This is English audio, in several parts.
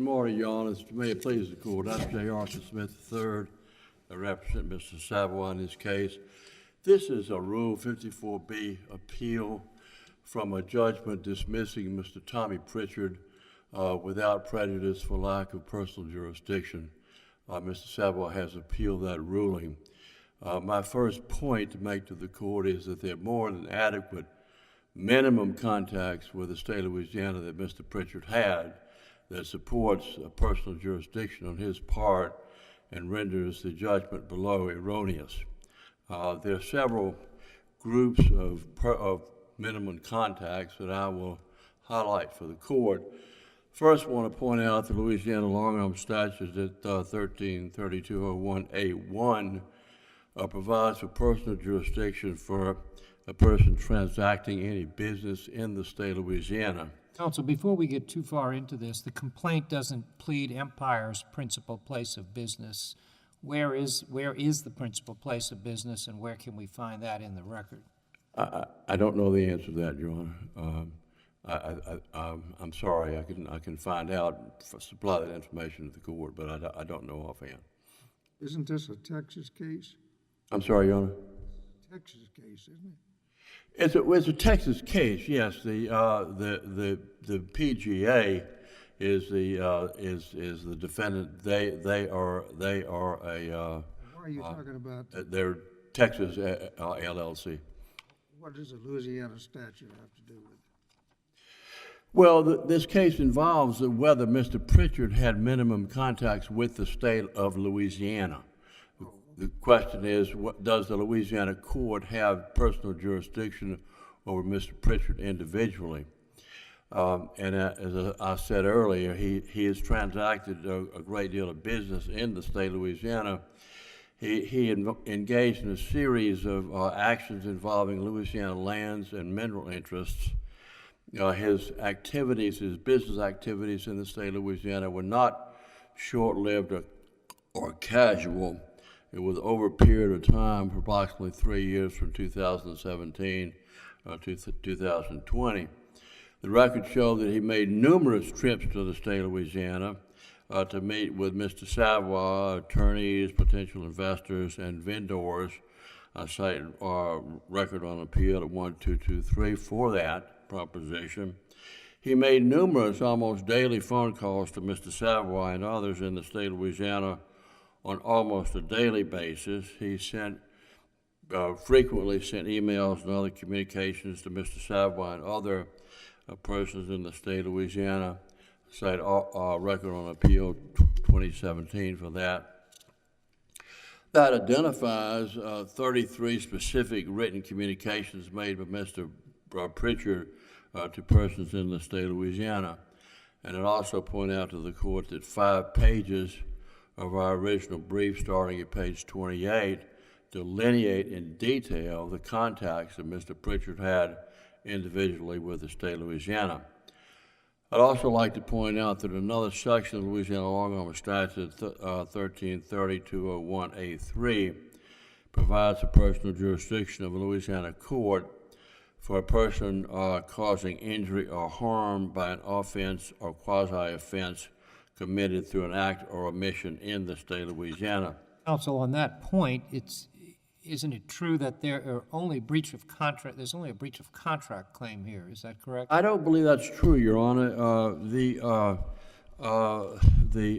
morning, Your Honors. May it please the court. I'm J. Arthur Smith III. I represent Mr. Savoie in this case. This is a Rule 54B appeal from a judgment dismissing Mr. Tommy Pritchard without prejudice for lack of personal jurisdiction. Mr. Savoie has appealed that ruling. My first point to make to the court is that there are more than adequate minimum contacts with the state of Louisiana that Mr. Pritchard had that supports a personal jurisdiction on his part and renders the judgment below erroneous. There are several groups of minimum contacts that I will highlight for the court. First, I want to point out the Louisiana long-arm statute at 133201A1 provides for personal jurisdiction for a person transacting any business in the state of Louisiana. Counsel, before we get too far into this, the complaint doesn't plead Empire's principal place of business. Where is the principal place of business, and where can we find that in the record? I don't know the answer to that, Your Honor. I'm sorry. I can find out, supply that information to the court, but I don't know offhand. Isn't this a Texas case? I'm sorry, Your Honor. Texas case, isn't it? It's a Texas case, yes. The PGA is the defendant. They are a. Why are you talking about? They're Texas LLC. What does the Louisiana statute have to do with it? Well, this case involves whether Mr. Pritchard had minimum contacts with the state of Louisiana. The question is, does the Louisiana court have personal jurisdiction over Mr. Pritchard individually? And as I said earlier, he has transacted a great deal of business in the state of Louisiana. He engaged in a series of actions involving Louisiana lands and mineral interests. His business activities in the state of Louisiana were not short-lived or casual. It was over a period of time for approximately 3 years from 2017 to 2020. The records show that he made numerous trips to the state of Louisiana to meet with Mr. Savoie, attorneys, potential investors, and vendors. I cite our record on appeal at 1223 for that proposition. He made numerous, almost daily phone calls to Mr. Savoie and others in the state of Louisiana on almost a daily basis. He frequently sent emails and other communications to Mr. Savoie and other persons in the state of Louisiana. Cite our record on appeal 2017 for that. That identifies 33 specific written communications made by Mr. Pritchard to persons in the state of Louisiana. And it also pointed out to the court that 5 pages of our original brief, starting at page 28, delineate in detail the contacts that Mr. Pritchard had individually with the state of Louisiana. I'd also like to point out that another section of the Louisiana long-arm statute, 133201A3, provides for personal jurisdiction of a Louisiana court for a person causing injury or harm by an offense or quasi-offense committed through an act or omission in the state of Louisiana. Counsel, on that point, isn't it true that there's only a breach of contract claim here? Is that correct? I don't believe that's true, Your Honor. The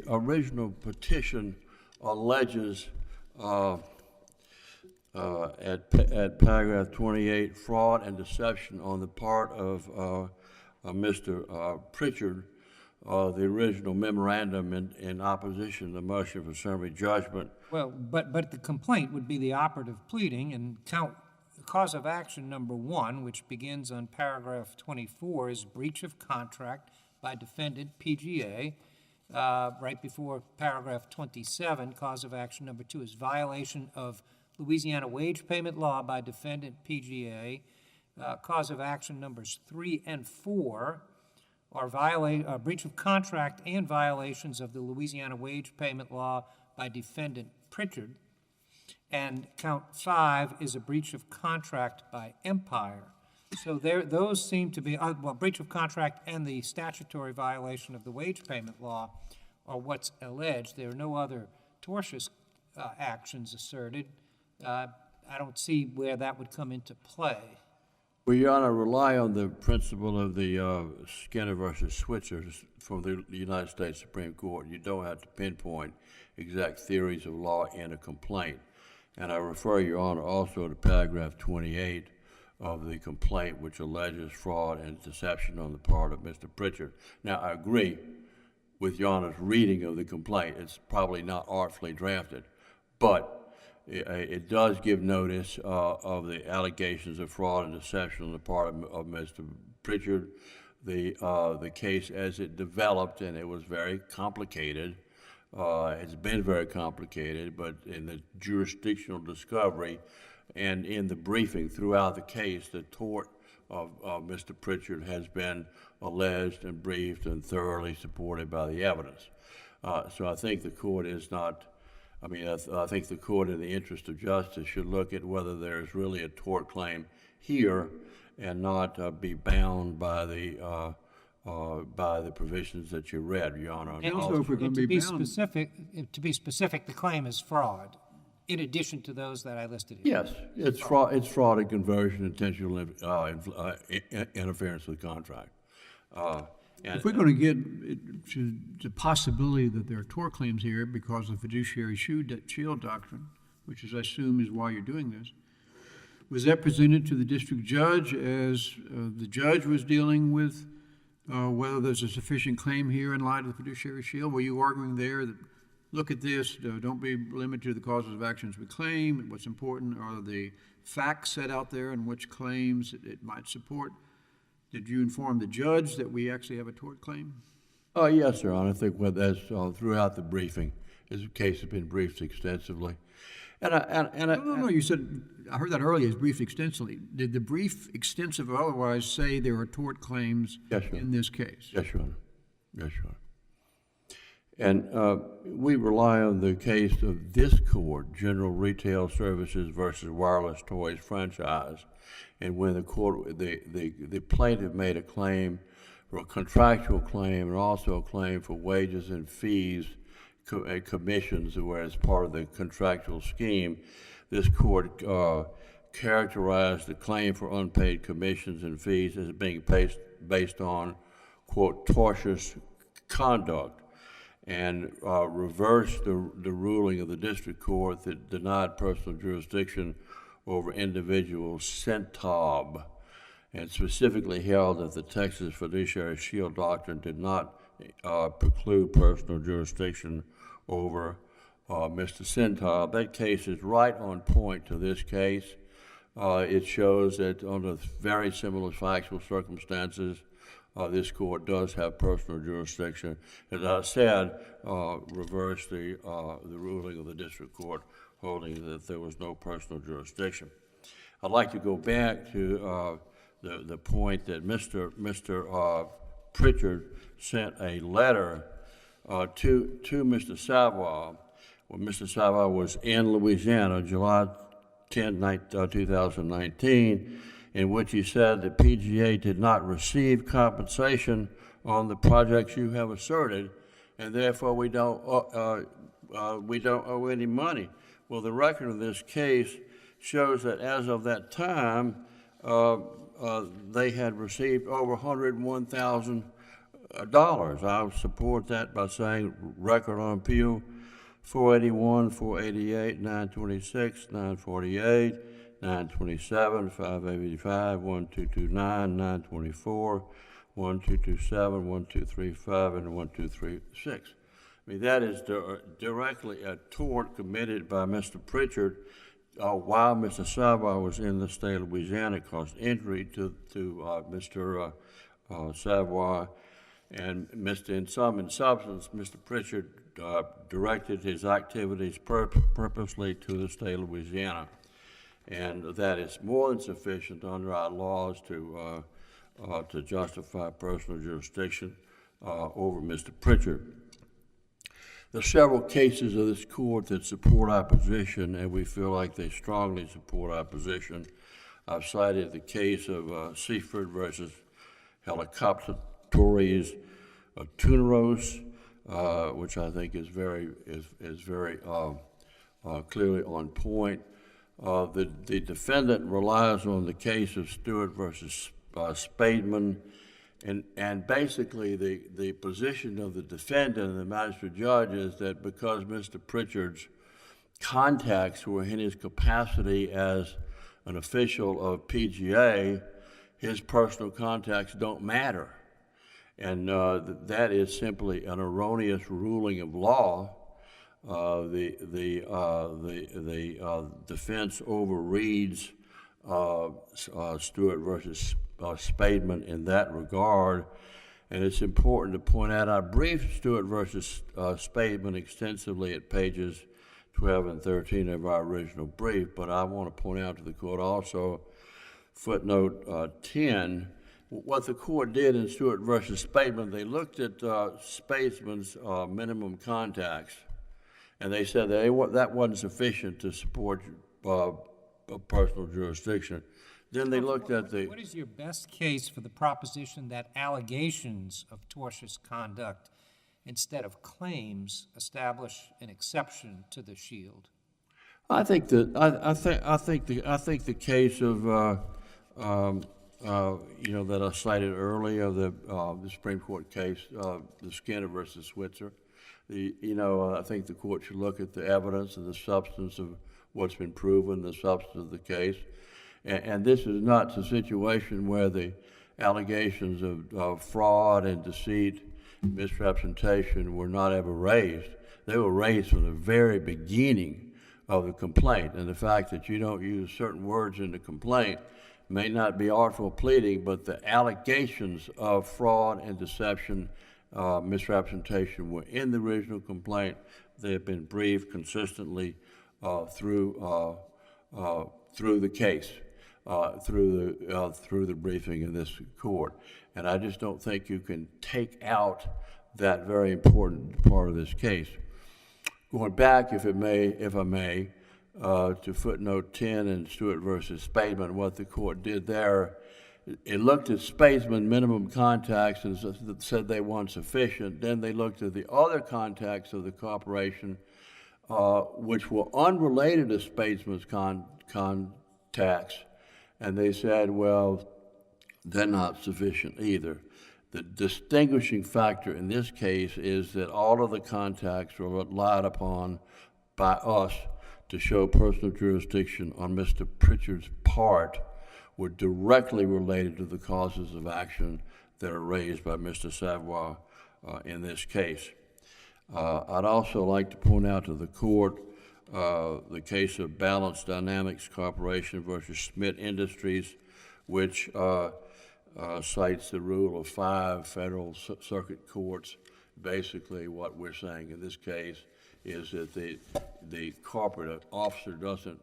original petition alleges at paragraph 28 fraud and deception on the part of Mr. Pritchard. The original memorandum in opposition to the motion for summary judgment. Well, but the complaint would be the operative pleading, and cause of action number 1, which begins on paragraph 24, is breach of contract by defendant PGA. Right before paragraph 27, cause of action number 2 is violation of Louisiana wage payment law by defendant PGA. Cause of action numbers 3 and 4 are breach of contract and violations of the Louisiana wage payment law by defendant Pritchard. And count 5 is a breach of contract by Empire. So those seem to be, well, breach of contract and the statutory violation of the wage payment law are what's alleged. There are no other tortious actions asserted. I don't see where that would come into play. Well, Your Honor, rely on the principle of the Skinner versus Switzer from the United States Supreme Court. You don't have to pinpoint exact theories of law in a complaint. And I refer Your Honor also to paragraph 28 of the complaint, which alleges fraud and deception on the part of Mr. Pritchard. Now, I agree with Your Honor's reading of the complaint. It's probably not artfully drafted, but it does give notice of the allegations of fraud and deception on the part of Mr. Pritchard. The case as it developed, and it was very complicated. It's been very complicated, but in the jurisdictional discovery and in the briefing throughout the case, the tort of Mr. Pritchard has been alleged and briefed and thoroughly supported by the evidence. So I think the court is not, I think the court, in the interest of justice, should look at whether there's really a tort claim here and not be bound by the provisions that you read, Your Honor. And also, if we're going to be bound, To be specific, the claim is fraud, in addition to those that I listed here. Yes, it's fraud and conversion, intentional interference with contract. If we're going to get to the possibility that there are tort claims here because of fiduciary shield doctrine, which is, I assume, is why you're doing this, was that presented to the district judge as the judge was dealing with whether there's a sufficient claim here in light of the fiduciary shield? Were you arguing there that, look at this, don't be limited to the causes of actions we claim, what's important are the facts set out there and which claims it might support? Did you inform the judge that we actually have a tort claim? Yes, Your Honor. I think that's throughout the briefing. This case has been briefed extensively. No, you said, I heard that earlier, it's briefed extensively. Did the brief, extensive or otherwise, say there are tort claims in this case? Yes, Your Honor. Yes, Your Honor. And we rely on the case of this court, General Retail Services versus Wireless Toys Franchise, and when the court, the plaintiff made a claim for a contractual claim and also a claim for wages and fees and commissions that were as part of the contractual scheme, this court characterized the claim for unpaid commissions and fees as being based on, quote, tortious conduct, and reversed the ruling of the district court that denied personal jurisdiction over individual centob, and specifically held that the Texas Fiduciary Shield Doctrine did not preclude personal jurisdiction over Mr. Centob. That case is right on point to this case. It shows that under very similar factual circumstances, this court does have personal jurisdiction. As I said, reversed the ruling of the district court holding that there was no personal jurisdiction. I'd like to go back to the point that Mr. Pritchard sent a letter to Mr. Savoie when Mr. Savoie was in Louisiana, July 10, 2019, in which he said that PGA did not receive compensation on the projects you have asserted, and therefore we don't owe any money. Well, the record of this case shows that as of that time, they had received over $101,000. I'll support that by saying record on appeal 481, 488, 926, 948, 927, 585, 1229, 924, 1227, 1235, and 1236. I mean, that is directly a tort committed by Mr. Pritchard while Mr. Savoie was in the state of Louisiana, caused injury to Mr. Savoie, and in substance, Mr. Pritchard directed his activities purposely to the state of Louisiana, and that is more than sufficient under our laws to justify personal jurisdiction over Mr. Pritchard. There are several cases of this court that support our position, and we feel like they strongly support our position. I've cited the case of Seaford versus Helicoptores Tuneros, which I think is very clearly on point. The defendant relies on the case of Stewart versus Spademan, and basically the position of the defendant and the magistrate judge is that because Mr. Pritchard's contacts were in his capacity as an official of PGA, his personal contacts don't matter. And that is simply an erroneous ruling of law. The defense overreads Stewart versus Spademan in that regard, and it's important to point out I briefed Stewart versus Spademan extensively at pages 12 and 13 of our original brief, but I want to point out to the court also footnote 10. What the court did in Stewart versus Spademan, they looked at Spademan's minimum contacts, and they said that wasn't sufficient to support a personal jurisdiction. Then they looked at the... What is your best case for the proposition that allegations of tortious conduct instead of claims establish an exception to the shield? I think the case of that I cited earlier, the Supreme Court case, the Skinner versus Switzer. I think the court should look at the evidence and the substance of what's been proven, the substance of the case, and this is not a situation where the allegations of fraud and deceit, misrepresentation were not ever raised. They were raised from the very beginning of the complaint, and the fact that you don't use certain words in the complaint may not be artful pleading, but the allegations of fraud and deception, misrepresentation were in the original complaint. They have been briefed consistently through the case, through the briefing in this court, and I just don't think you can take out that very important part of this case. Going back, if I may, to footnote 10 in Stewart versus Spademan, what the court did there, it looked at Spademan's minimum contacts and said they weren't sufficient. Then they looked at the other contacts of the corporation, which were unrelated to Spademan's contacts, and they said, well, they're not sufficient either. The distinguishing factor in this case is that all of the contacts were relied upon by us to show personal jurisdiction on Mr. Pritchard's part were directly related to the causes of action that are raised by Mr. Savoie in this case. I'd also like to point out to the court the case of Balance Dynamics Corporation versus Schmidt Industries, which cites the rule of 5 federal circuit courts. Basically, what we're saying in this case is that the corporate officer doesn't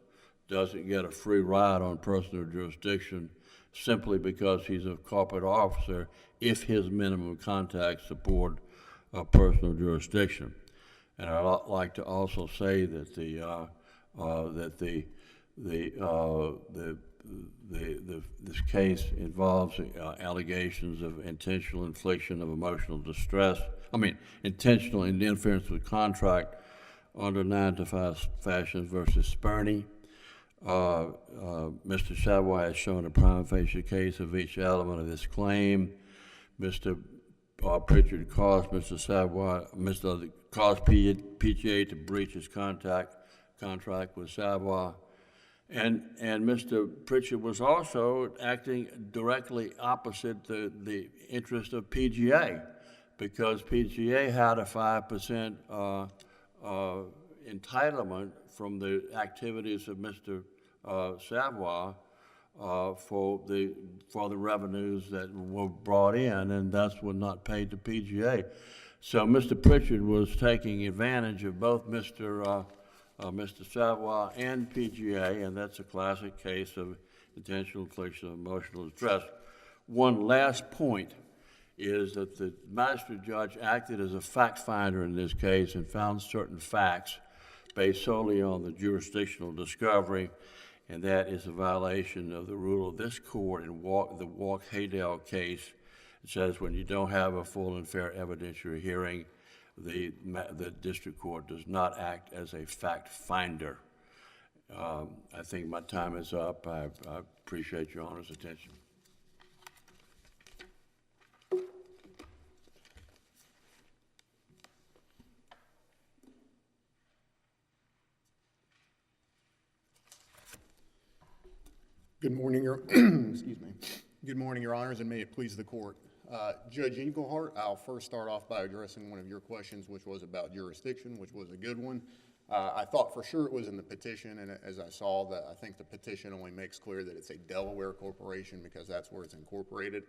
get a free ride on personal jurisdiction simply because he's a corporate officer if his minimum contacts support personal jurisdiction. And I'd like to also say that this case involves allegations of intentional infliction of emotional distress. Intentional interference with contract under 9-to-5 fashion versus Spurney. Mr. Savoie has shown a prima facie case of each element of this claim. Mr. Pritchard caused caused PGA to breach his contract with Savoie. And Mr. Pritchard was also acting directly opposite the interest of PGA, because PGA had a 5% entitlement from the activities of Mr. Savoie for the revenues that were brought in, and that's were not paid to PGA. So Mr. Pritchard was taking advantage of both Mr. Savoie and PGA, and that's a classic case of intentional infliction of emotional distress. One last point is that the magistrate judge acted as a fact finder in this case and found certain facts based solely on the jurisdictional discovery, and that is a violation of the rule of this court in the Walk-Haydell case. It says when you don't have a full and fair evidentiary hearing, the district court does not act as a fact finder. I think my time is up. I appreciate Your Honor's attention. Good morning, excuse me. Good morning, Your Honors, and may it please the court. Judge Engelhardt, I'll first start off by addressing one of your questions, which was about jurisdiction, which was a good one. I thought for sure it was in the petition, and as I saw that, I think the petition only makes clear that it's a Delaware corporation because that's where it's incorporated.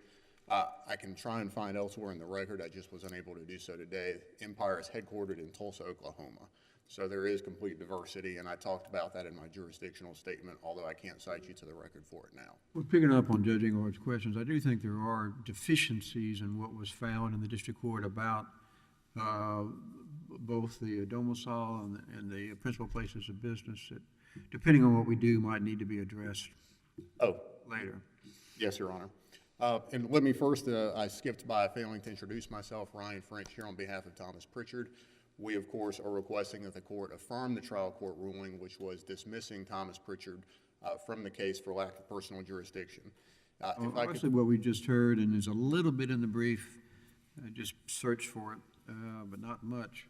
I can try and find elsewhere in the record. I just was unable to do so today. Empire is headquartered in Tulsa, Oklahoma. So there is complete diversity, and I talked about that in my jurisdictional statement, although I can't cite you to the record for it now. Well, picking up on Judge Englehart's questions, I do think there are deficiencies in what was found in the district court about both the domicile and the principal places of business that, depending on what we do, might need to be addressed later. Yes, Your Honor. And let me first, I skipped by failing to introduce myself, Ryan French, here on behalf of Thomas Pritchard. We, of course, are requesting that the court affirm the trial court ruling, which was dismissing Thomas Pritchard from the case for lack of personal jurisdiction. Actually, what we just heard, and there's a little bit in the brief, just search for it, but not much,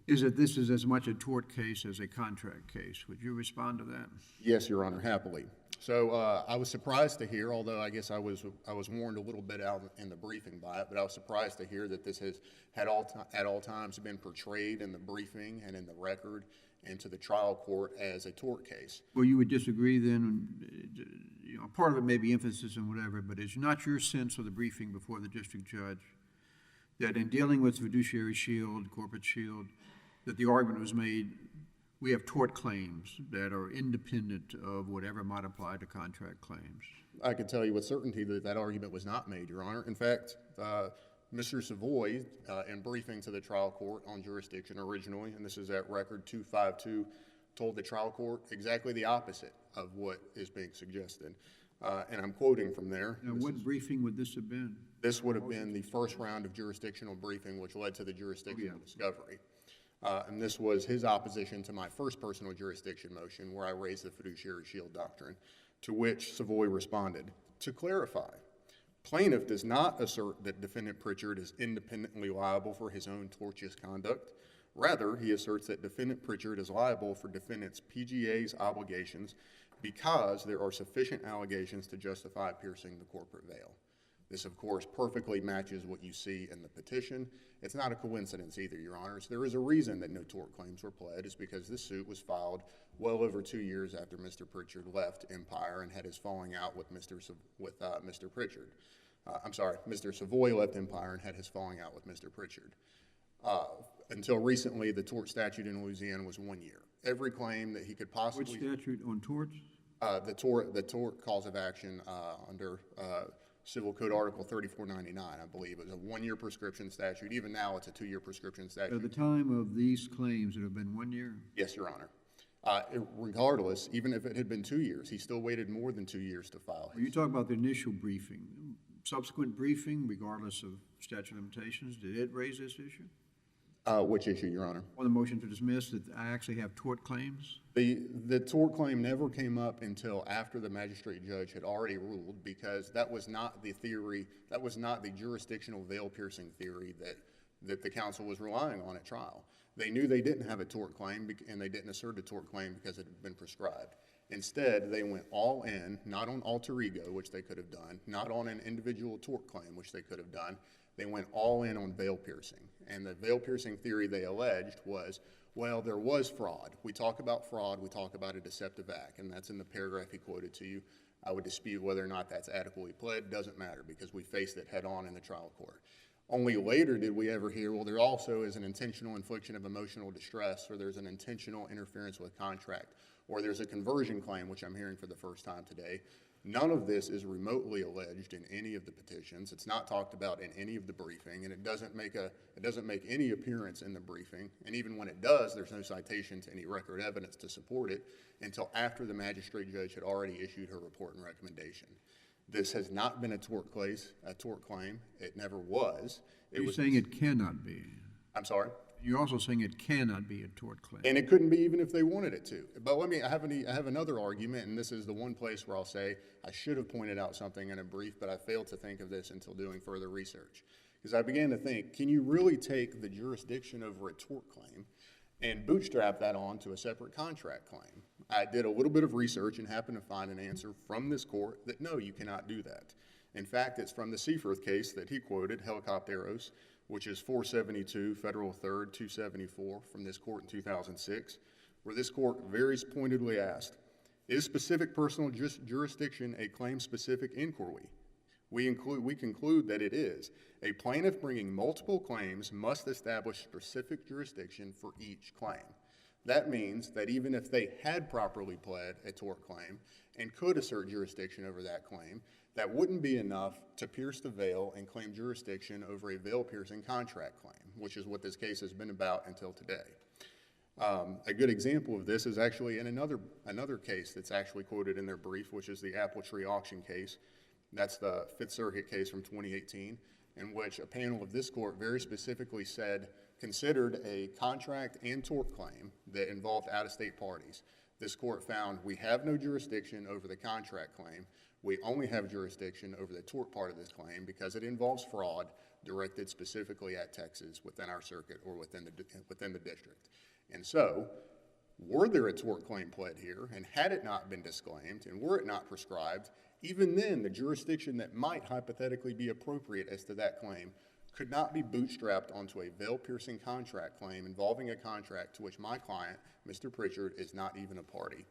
is that this is as much a tort case as a contract case. Would you respond to that? Yes, Your Honor, happily. So I was surprised to hear, although I guess I was warned a little bit out in the briefing by it, but I was surprised to hear that this has at all times been portrayed in the briefing and in the record and to the trial court as a tort case. Well, you would disagree then, you know, part of it may be emphasis and whatever, but it's not your sense of the briefing before the district judge that in dealing with fiduciary shield, corporate shield, that the argument was made, we have tort claims that are independent of whatever might apply to contract claims. I can tell you with certainty that that argument was not made, Your Honor. In fact, Mr. Savoie, in briefing to the trial court on jurisdiction originally, and this is at record 252, told the trial court exactly the opposite of what is being suggested. And I'm quoting from there. Now, what briefing would this have been? This would have been the first round of jurisdictional briefing, which led to the jurisdictional discovery. And this was his opposition to my first personal jurisdiction motion where I raised the fiduciary shield doctrine, to which Savoie responded, to clarify, plaintiff does not assert that defendant Pritchard is independently liable for his own tortious conduct. Rather, he asserts that defendant Pritchard is liable for defendant's PGA's obligations because there are sufficient allegations to justify piercing the corporate veil. This, of course, perfectly matches what you see in the petition. It's not a coincidence either, Your Honors. There is a reason that no tort claims were pled, is because this suit was filed well over 2 years after Mr. Pritchard left Empire and had his falling out with Mr. Pritchard. Mr. Savoie left Empire and had his falling out with Mr. Pritchard. Until recently, the tort statute in Louisiana was 1 year. Every claim that he could possibly— Which statute on torts? The tort cause of action under Civil Code Article 3499, I believe. It was a 1 year prescription statute. Even now, it's a 2 year prescription statute. At the time of these claims, it have been 1 year? Yes, Your Honor. Regardless, even if it had been 2 years, he still waited more than 2 years to file. Well, you talk about the initial briefing. Subsequent briefing, regardless of statute of limitations, did it raise this issue? Which issue, Your Honor? On the motion to dismiss, that I actually have tort claims? The tort claim never came up until after the magistrate judge had already ruled, because that was not the theory, that was not the jurisdictional veil-piercing theory that the counsel was relying on at trial. They knew they didn't have a tort claim, and they didn't assert a tort claim because it had been prescribed. Instead, they went all in, not on alter ego, which they could have done, not on an individual tort claim, which they could have done. They went all in on veil-piercing. And the veil-piercing theory they alleged was, well, there was fraud. We talk about fraud, we talk about a deceptive act, and that's in the paragraph he quoted to you. I would dispute whether or not that's adequately pled. Doesn't matter, because we faced it head-on in the trial court. Only later did we ever hear, well, there also is an intentional infliction of emotional distress, or there's an intentional interference with contract, or there's a conversion claim, which I'm hearing for the first time today. None of this is remotely alleged in any of the petitions. It's not talked about in any of the briefing, and it doesn't make any appearance in the briefing. And even when it does, there's no citation to any record evidence to support it until after the magistrate judge had already issued her report and recommendation. This has not been a tort claim. It never was. You're saying it cannot be. I'm sorry? You're also saying it cannot be a tort claim. And it couldn't be even if they wanted it to. But I have another argument, and this is the one place where I'll say I should have pointed out something in a brief, but I failed to think of this until doing further research. Because I began to think, can you really take the jurisdiction over a tort claim and bootstrap that on to a separate contract claim? I did a little bit of research and happened to find an answer from this court that no, you cannot do that. In fact, it's from the Seaforth case that he quoted, Helicopteros, which is 472 Federal 3rd 274 from this court in 2006, where this court very pointedly asked, is specific personal jurisdiction a claim-specific inquiry? We conclude that it is. A plaintiff bringing multiple claims must establish specific jurisdiction for each claim. That means that even if they had properly pled a tort claim and could assert jurisdiction over that claim, that wouldn't be enough to pierce the veil and claim jurisdiction over a veil-piercing contract claim, which is what this case has been about until today. A good example of this is actually in another case that's actually quoted in their brief, which is the Apple Tree auction case. That's the Fifth Circuit case from 2018, in which a panel of this court very specifically considered a contract and tort claim that involved out-of-state parties. This court found we have no jurisdiction over the contract claim. We only have jurisdiction over the tort part of this claim because it involves fraud directed specifically at Texas within our circuit or within the district. And so, were there a tort claim pled here, and had it not been disclaimed, and were it not prescribed, even then the jurisdiction that might hypothetically be appropriate as to that claim could not be bootstrapped onto a veil-piercing contract claim involving a contract to which my client, Mr. Pritchard, is not even a party.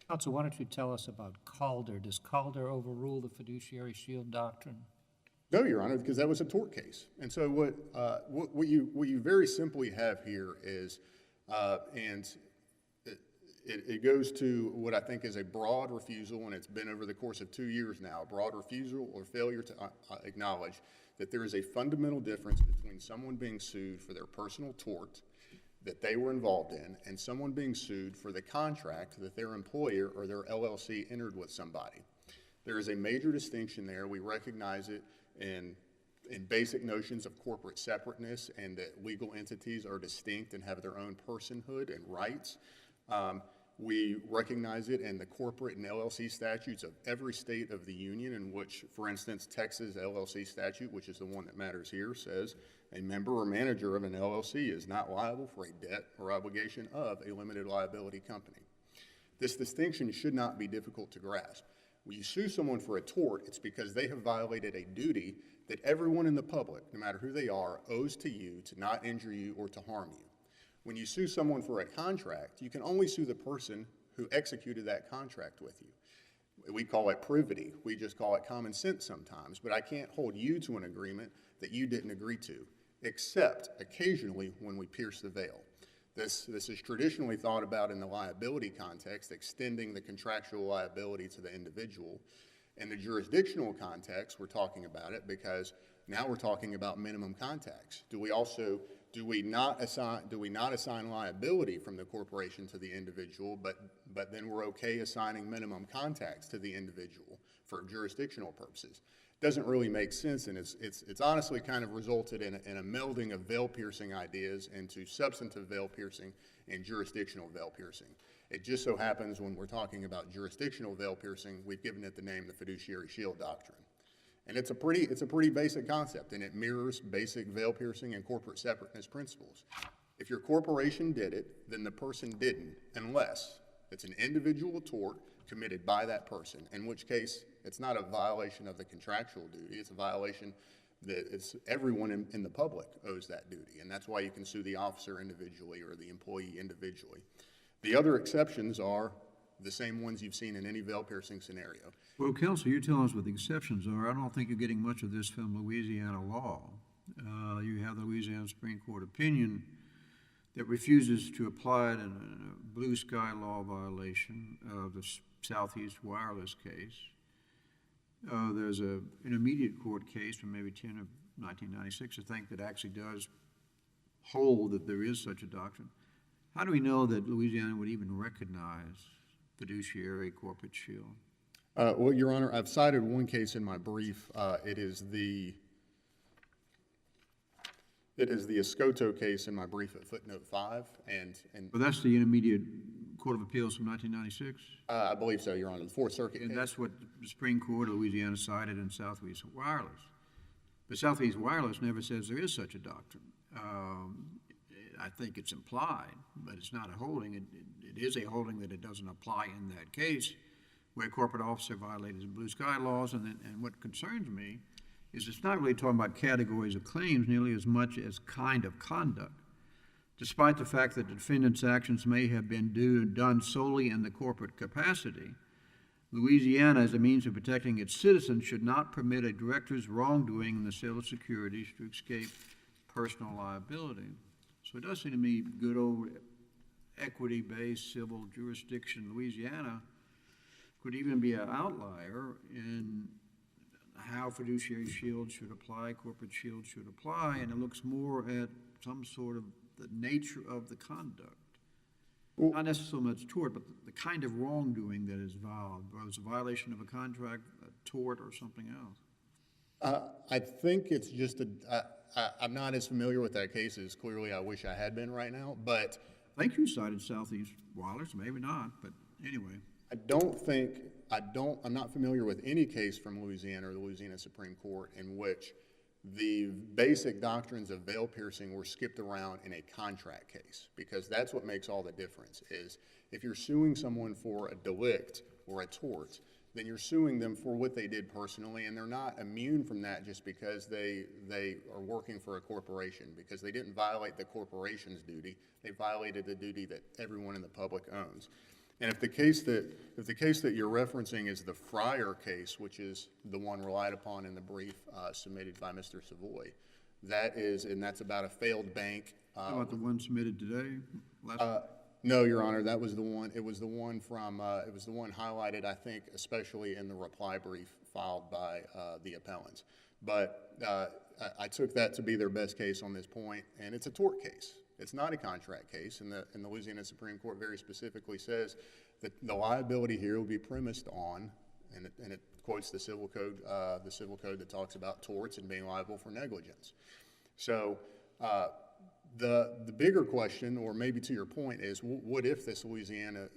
Counsel, why don't you tell us about Calder? Does Calder overrule the fiduciary shield doctrine? No, Your Honor, because that was a tort case. And so what you very simply have here is, and it goes to what I think is a broad refusal, and it's been over the course of 2 years now, a broad refusal or failure to acknowledge that there is a fundamental difference between someone being sued for their personal tort that they were involved in and someone being sued for the contract that their employer or their LLC entered with somebody. There is a major distinction there. We recognize it in basic notions of corporate separateness and that legal entities are distinct and have their own personhood and rights. We recognize it in the corporate and LLC statutes of every state of the union, in which, for instance, Texas LLC statute, which is the one that matters here, says a member or manager of an LLC is not liable for a debt or obligation of a limited liability company. This distinction should not be difficult to grasp. When you sue someone for a tort, it's because they have violated a duty that everyone in the public, no matter who they are, owes to you to not injure you or to harm you. When you sue someone for a contract, you can only sue the person who executed that contract with you. We call it privity. We just call it common sense sometimes, but I can't hold you to an agreement that you didn't agree to, except occasionally when we pierce the veil. This is traditionally thought about in the liability context, extending the contractual liability to the individual. In the jurisdictional context, we're talking about it because now we're talking about minimum contacts. Do we not assign liability from the corporation to the individual, but then we're okay assigning minimum contacts to the individual for jurisdictional purposes? Doesn't really make sense, and it's honestly kind of resulted in a melding of veil-piercing ideas into substantive veil-piercing and jurisdictional veil-piercing. It just so happens when we're talking about jurisdictional veil-piercing, we've given it the name the fiduciary shield doctrine. And it's a pretty basic concept, and it mirrors basic veil-piercing and corporate separateness principles. If your corporation did it, then the person didn't, unless it's an individual tort committed by that person, in which case it's not a violation of the contractual duty, it's a violation that everyone in the public owes that duty, and that's why you can sue the officer individually or the employee individually. The other exceptions are the same ones you've seen in any veil-piercing scenario. Well, Counsel, you tell us what the exceptions are. I don't think you're getting much of this from Louisiana law. You have the Louisiana Supreme Court opinion that refuses to apply it in a blue sky law violation of the Southeast Wireless case. There's a intermediate court case from maybe 10 of 1996, I think, that actually does hold that there is such a doctrine. How do we know that Louisiana would even recognize fiduciary corporate shield? Well, Your Honor, I've cited one case in my brief. It is the Escoto case in my brief at footnote 5, and But that's the intermediate Court of Appeals from 1996? I believe so, Your Honor, the Fourth Circuit And case. that's what the Supreme Court of Louisiana cited in Southeast Wireless. But Southeast Wireless never says there is such a doctrine. I think it's implied, but it's not a holding. It is a holding that it doesn't apply in that case where a corporate officer violated the blue sky laws. And what concerns me is it's not really talking about categories of claims nearly as much as kind of conduct. Despite the fact that the defendant's actions may have been done solely in the corporate capacity, Louisiana, as a means of protecting its citizens, should not permit a director's wrongdoing in the sale of securities to escape personal liability. So it does seem to me good old equity-based civil jurisdiction Louisiana could even be an outlier in how fiduciary shield should apply, corporate shield should apply, and it looks more at some sort of the nature of the conduct. Not necessarily so much tort, but the kind of wrongdoing that is involved, whether it's a violation of a contract, a tort, or something else. I think it's just I'm not as familiar with that case as clearly I wish I had been right now, but I think you cited Southeast Wireless, maybe not, but anyway. I'm not familiar with any case from Louisiana or the Louisiana Supreme Court in which the basic doctrines of veil piercing were skipped around in a contract case, because that's what makes all the difference. Is if you're suing someone for a delict or a tort, then you're suing them for what they did personally, and they're not immune from that just because they are working for a corporation, because they didn't violate the corporation's duty, they violated the duty that everyone in the public owns. And if the case that you're referencing is the Fryer case, which is the one relied upon in the brief submitted by Mr. Savoie, that's about a failed bank. How about the one submitted today? No, Your Honor, that was the one. It was the one highlighted, I think, especially in the reply brief filed by the appellants. But I took that to be their best case on this point, and it's a tort case. It's not a contract case, and the Louisiana Supreme Court very specifically says that the liability here will be premised on, and it quotes the civil code that talks about torts and being liable for negligence. So the bigger question, or maybe to your point, is what if this Louisiana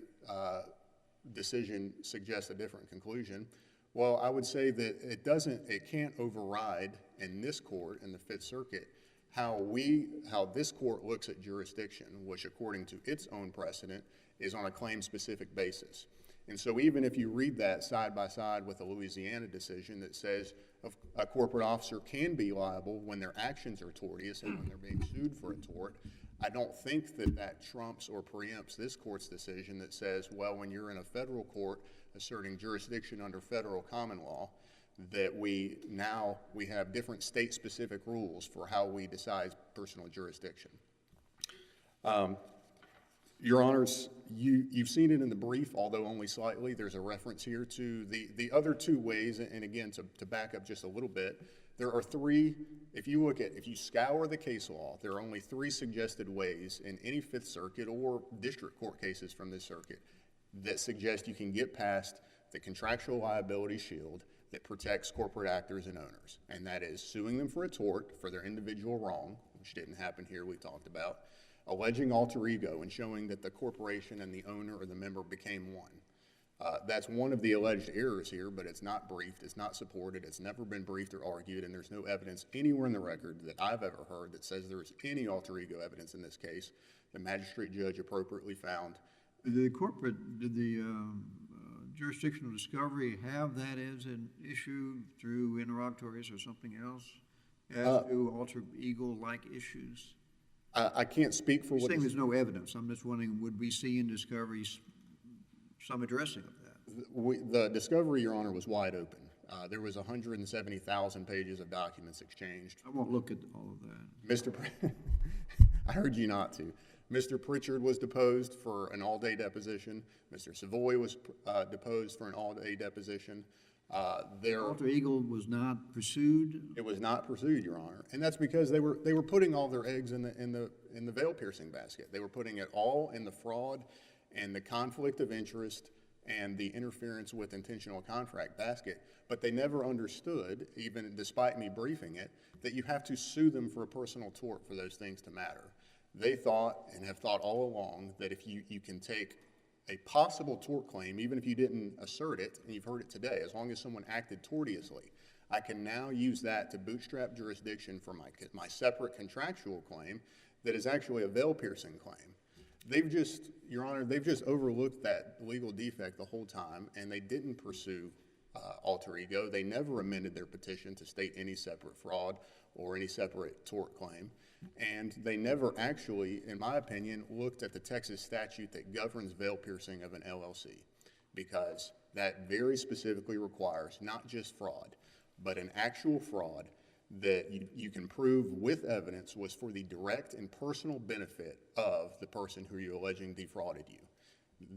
decision suggests a different conclusion? Well, I would say that it can't override in this court, in the Fifth Circuit, how this court looks at jurisdiction, which according to its own precedent is on a claim-specific basis. And so even if you read that side by side with a Louisiana decision that says a corporate officer can be liable when their actions are tortious and when they're being sued for a tort, I don't think that trumps or preempts this court's decision that says, well, when you're in a federal court asserting jurisdiction under federal common law, that we have different state-specific rules for how we decide personal jurisdiction. Your Honors, you've seen it in the brief, although only slightly. There's a reference here to the other two ways, and again, to back up just a little bit, there are three. If you scour the case law, there are only three suggested ways in any Fifth Circuit or district court cases from this circuit that suggest you can get past the contractual liability shield that protects corporate actors and owners, and that is suing them for a tort for their individual wrong, which didn't happen here, we talked about, alleging alter ego and showing that the corporation and the owner or the member became one. That's one of the alleged errors here, but it's not briefed, it's not supported, it's never been briefed or argued, and there's no evidence anywhere in the record that I've ever heard that says there is any alter ego evidence in this case. The magistrate judge appropriately found. Did the jurisdictional discovery have that as an issue through interrogatories or something else as to alter ego-like issues? I can't speak for You're what saying there's no evidence. I'm just wondering, would we see in discoveries some addressing of that? The discovery, Your Honor, was wide open. There was 170,000 pages of documents exchanged. I won't look at all of that. I heard you not to. Mr. Pritchard was deposed for an all-day deposition. Mr. Savoie was deposed for an all-day deposition. Alter ego was not pursued? It was not pursued, Your Honor, and that's because they were putting all their eggs in the veil piercing basket. They were putting it all in the fraud and the conflict of interest and the interference with intentional contract basket, but they never understood, even despite me briefing it, that you have to sue them for a personal tort for those things to matter. They thought, and have thought all along, that if you can take a possible tort claim, even if you didn't assert it, and you've heard it today, as long as someone acted tortiously, I can now use that to bootstrap jurisdiction for my separate contractual claim that is actually a veil piercing claim. They've just, Your Honor, they've just overlooked that legal defect the whole time, and they didn't pursue alter ego. They never amended their petition to state any separate fraud or any separate tort claim. And they never actually, in my opinion, looked at the Texas statute that governs veil piercing of an LLC, because that very specifically requires not just fraud, but an actual fraud that you can prove with evidence was for the direct and personal benefit of the person who you're alleging defrauded you.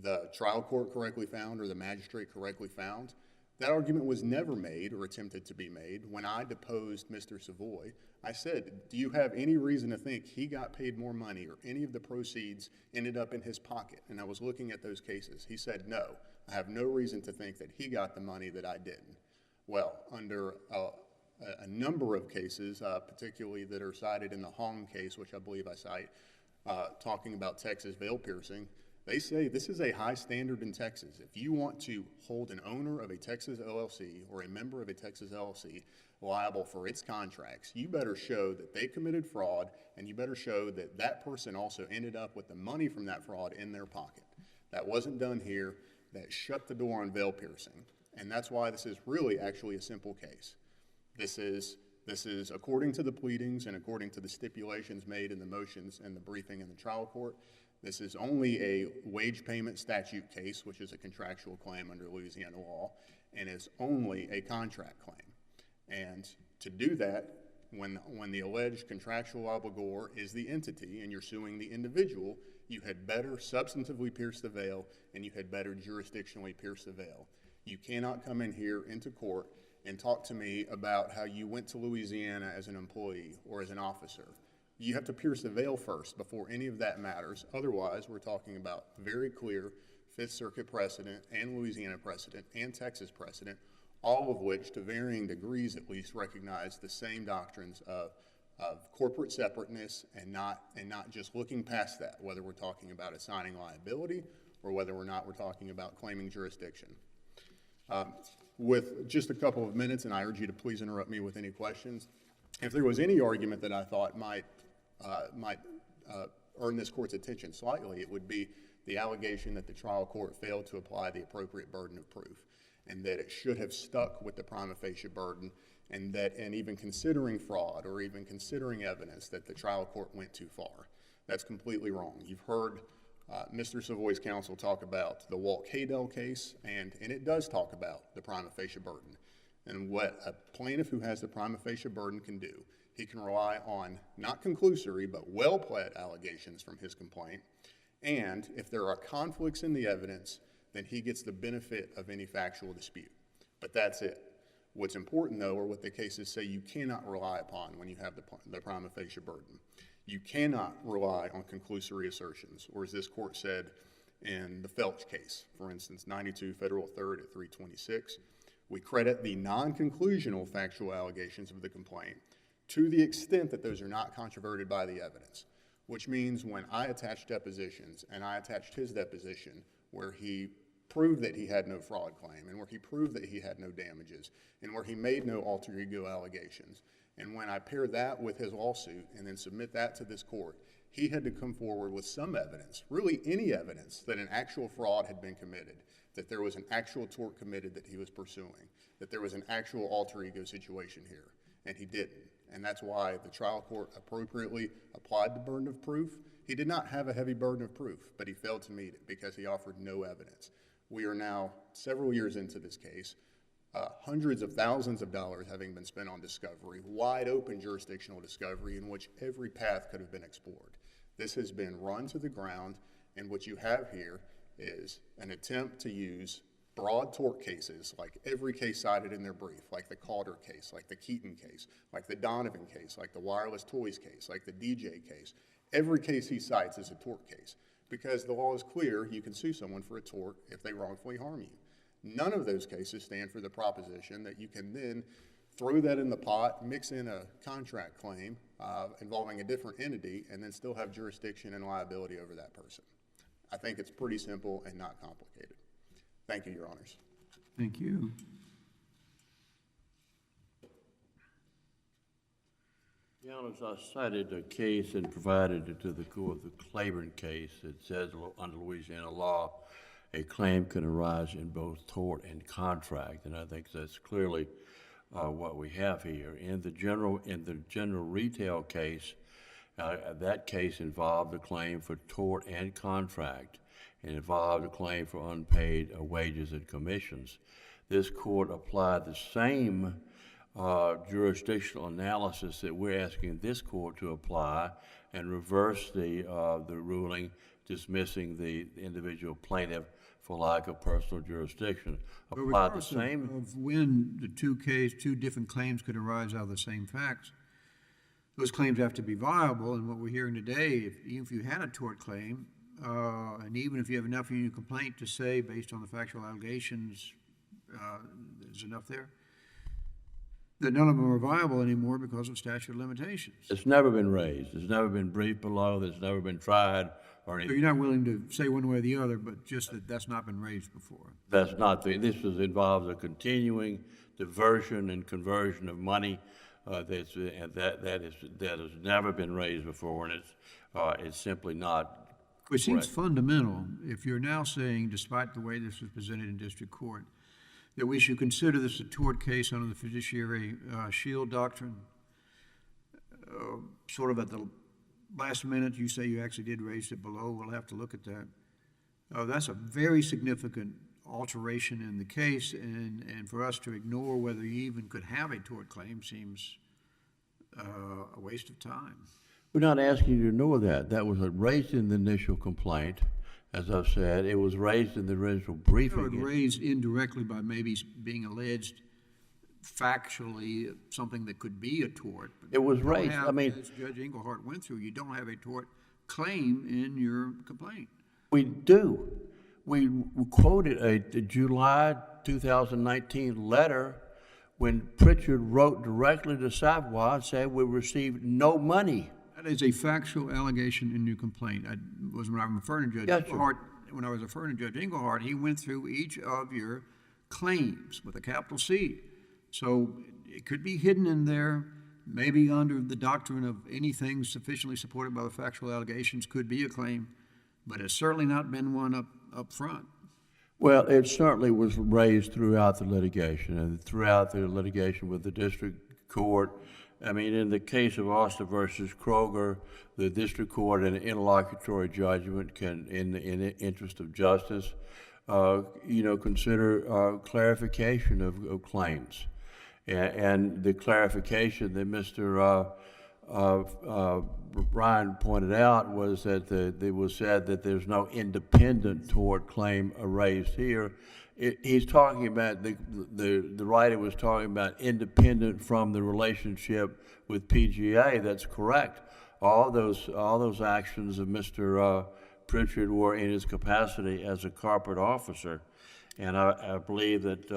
The trial court correctly found, or the magistrate correctly found, that argument was never made or attempted to be made. When I deposed Mr. Savoie, I said, do you have any reason to think he got paid more money or any of the proceeds ended up in his pocket? And I was looking at those cases. He said, no, I have no reason to think that he got the money that I didn't. Well, under a number of cases, particularly that are cited in the Hong case, which I believe I cite, talking about Texas veil piercing, they say this is a high standard in Texas. If you want to hold an owner of a Texas LLC or a member of a Texas LLC liable for its contracts, you better show that they committed fraud, and you better show that that person also ended up with the money from that fraud in their pocket. That wasn't done here. That shut the door on veil piercing. And that's why this is really actually a simple case. This is according to the pleadings and according to the stipulations made in the motions and the briefing in the trial court. This is only a wage payment statute case, which is a contractual claim under Louisiana law, and is only a contract claim. And to do that, when the alleged contractual obligor is the entity and you're suing the individual, you had better substantively pierce the veil, and you had better jurisdictionally pierce the veil. You cannot come in here into court and talk to me about how you went to Louisiana as an employee or as an officer. You have to pierce the veil first before any of that matters. Otherwise, we're talking about very clear Fifth Circuit precedent and Louisiana precedent and Texas precedent, all of which, to varying degrees at least, recognize the same doctrines of corporate separateness and not just looking past that, whether we're talking about assigning liability or whether or not we're talking about claiming jurisdiction. With just a couple of minutes, and I urge you to please interrupt me with any questions, if there was any argument that I thought might earn this court's attention slightly, it would be the allegation that the trial court failed to apply the appropriate burden of proof, and that it should have stuck with the prima facie burden, and even considering fraud or even considering evidence, that the trial court went too far. That's completely wrong. You've heard Mr. Savoie's counsel talk about the Walt Cadell case, and it does talk about the prima facie burden. And what a plaintiff who has the prima facie burden can do, he can rely on not conclusory but well-pled allegations from his complaint, and if there are conflicts in the evidence, then he gets the benefit of any factual dispute. But that's it. What's important, though, or what the cases say you cannot rely upon when you have the prima facie burden. You cannot rely on conclusory assertions, or as this court said in the Felch case, for instance, 92 Federal 3rd at 326, we credit the non-conclusional factual allegations of the complaint to the extent that those are not controverted by the evidence, which means when I attach depositions, and I attached his deposition where he proved that he had no fraud claim, and where he proved that he had no damages, and where he made no alter ego allegations, and when I pair that with his lawsuit and then submit that to this court, he had to come forward with some evidence, really any evidence, that an actual fraud had been committed, that there was an actual tort committed that he was pursuing, that there was an actual alter ego situation here, and he didn't. And that's why the trial court appropriately applied the burden of proof. He did not have a heavy burden of proof, but he failed to meet it because he offered no evidence. We are now several years into this case, hundreds of thousands of dollars having been spent on discovery, wide open jurisdictional discovery in which every path could have been explored. This has been run to the ground, and what you have here is an attempt to use broad tort cases, like every case cited in their brief, like the Calder case, like the Keaton case, like the Donovan case, like the wireless toys case, like the DJ case. Every case he cites is a tort case, because the law is clear, you can sue someone for a tort if they wrongfully harm you. None of those cases stand for the proposition that you can then throw that in the pot, mix in a contract claim involving a different entity, and then still have jurisdiction and liability over that person. I think it's pretty simple and not complicated. Thank you, Your Honors. Thank you. Your Honors, I cited a case and provided it to the court, the Claiborne case. It says under Louisiana law, a claim can arise in both tort and contract, and I think that's clearly what we have here. In the general retail case, that case involved a claim for tort and contract. It involved a claim for unpaid wages and commissions. This court applied the same jurisdictional analysis that we're asking this court to apply and reverse the ruling dismissing the individual plaintiff for lack of personal jurisdiction. But Applied the regardless same. of when the two different claims could arise out of the same facts, those claims have to be viable, and what we're hearing today, even if you had a tort claim, and even if you have enough in your complaint to say, based on the factual allegations, there's enough there, that none of them are viable anymore because of statute of limitations. It's never been raised. It's never been briefed below. It's never been tried or So anything. you're not willing to say one way or the other, but just that that's not been raised before. That's not this involves a continuing diversion and conversion of money that has never been raised before, and it's simply not. Which seems correct. fundamental if you're now saying, despite the way this was presented in district court, that we should consider this a tort case under the fiduciary shield doctrine. Sort of at the last minute, you say you actually did raise it below. We'll have to look at that. That's a very significant alteration in the case, and for us to ignore whether you even could have a tort claim seems a waste of time. We're not asking you to ignore that. That was raised in the initial complaint. As I've said, it was raised in the original briefing. It was raised indirectly by maybe being alleged factually something that could be a tort. But It was you don't raised. have, I mean, as Judge Engelhardt went through, you don't have a tort claim in your complaint. we do. We quoted a July 2019 letter when Pritchard wrote directly to Savoie and said we received no money. That is a factual allegation in your complaint. When I was referring to Judge Yes, sir. Engelhardt, when I was referring to Judge Engelhardt, he went through each of your claims with a capital C. So it could be hidden in there, maybe under the doctrine of anything sufficiently supported by the factual allegations could be a claim, but it's certainly not been one up front. Well, it certainly was raised throughout the litigation and throughout the litigation with the district court. I mean, in the case of Austin versus Kroger, the district court in an interlocutory judgment can, in the interest of justice, consider clarification of claims. And the clarification that Mr. Ryan pointed out was that it was said that there's no independent tort claim raised here. He's talking about, the writer was talking about independent from the relationship with PGA. That's correct. All those actions of Mr. Pritchard were in his capacity as a corporate officer, and I believe that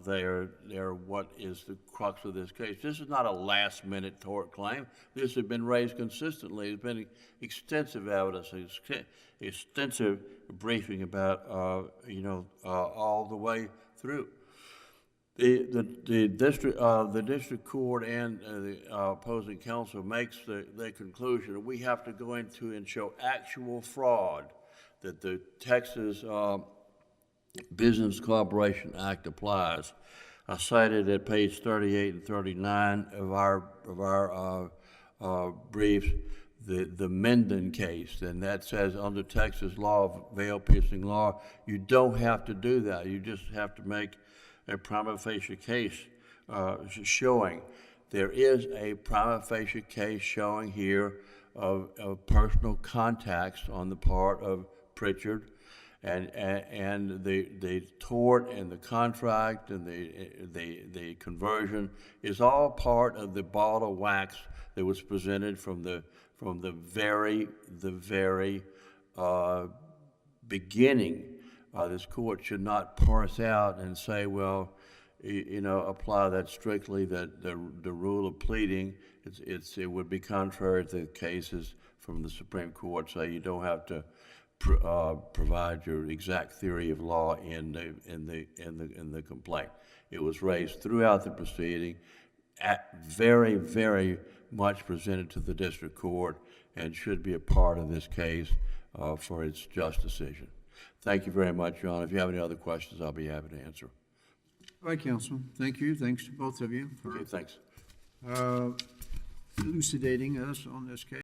they're what is the crux of this case. This is not a last-minute tort claim. This has been raised consistently. There's been extensive evidence, extensive briefing about, all the way through. The district court and the opposing counsel makes the conclusion that we have to go into and show actual fraud, that the Texas Business Corporation Act applies. I cited at page 38 and 39 of our briefs the Menden case, and that says under Texas law, veil-piercing law, you don't have to do that. You just have to make a prima facie case showing. There is a prima facie case showing here of personal contacts on the part of Pritchard, And the tort and the contract and the conversion is all part of the ball of wax that was presented from the very beginning. This court should not parse out and say, well, apply that strictly, that the rule of pleading, it would be contrary to the cases from the Supreme Court, say you don't have to provide your exact theory of law in the complaint. It was raised throughout the proceeding, very, very much presented to the district court, and should be a part of this case for its just decision. Thank you very much, Your Honor. If you have any other questions, I'll be happy to answer. All right, counsel. Thank you. Thanks to both of you for Okay, thanks. elucidating us on this case.